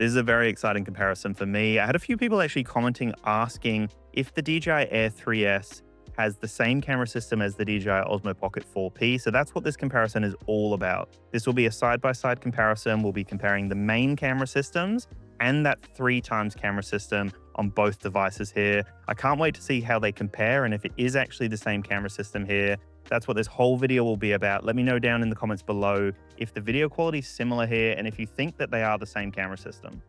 This is a very exciting comparison for me. I had a few people actually commenting asking if the DJI Air 3S has the same camera system as the DJI Osmo Pocket 4P. So that's what this comparison is all about. This will be a side-by-side comparison. We'll be comparing the main camera systems and that 3x camera system on both devices here. I can't wait to see how they compare and if it is actually the same camera system here. That's what this whole video will be about. Let me know down in the comments below if the video quality is similar here and if you think that they are the same camera system.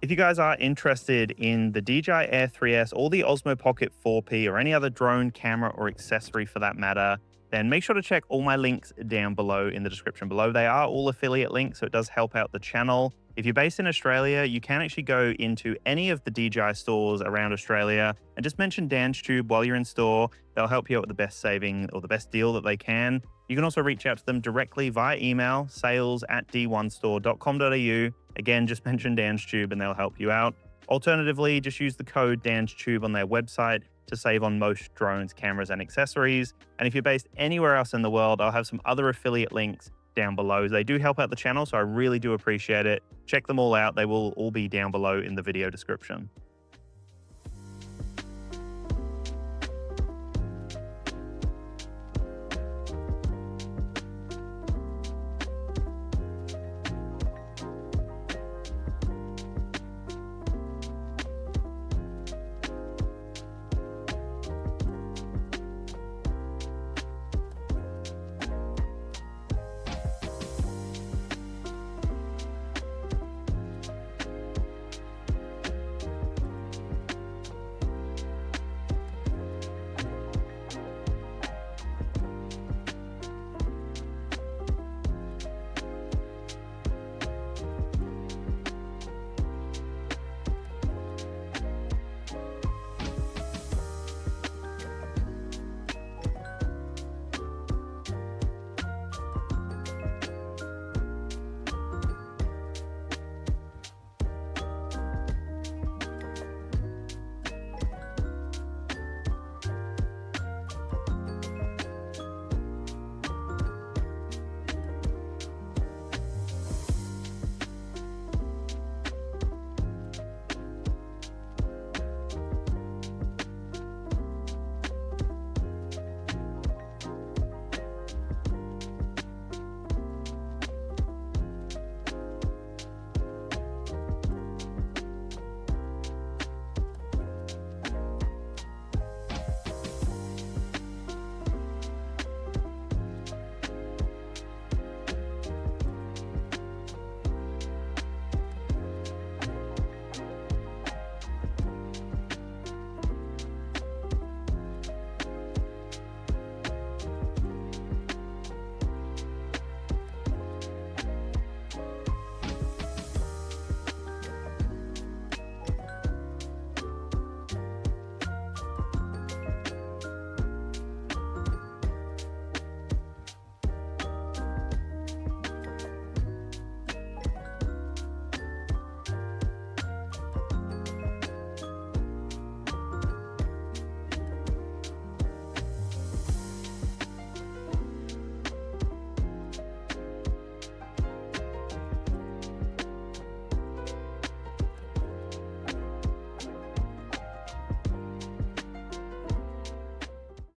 If you guys are interested in the DJI Air 3S or the Osmo Pocket 4P or any other drone, camera, or accessory for that matter, then make sure to check all my links down below in the description below. They are all affiliate links, so it does help out the channel. If you're based in Australia, you can actually go into any of the DJI stores around Australia and just mention DansTube while you're in store. They'll help you out with the best saving or the best deal that they can. You can also reach out to them directly via email, sales@d1store.com.au. Again, just mention DansTube and they'll help you out. Alternatively, just use the code DansTube on their website to save on most drones, cameras, and accessories. And if you're based anywhere else in the world, I'll have some other affiliate links down below. They do help out the channel, so I really do appreciate it. Check them all out. They will all be down below in the video description.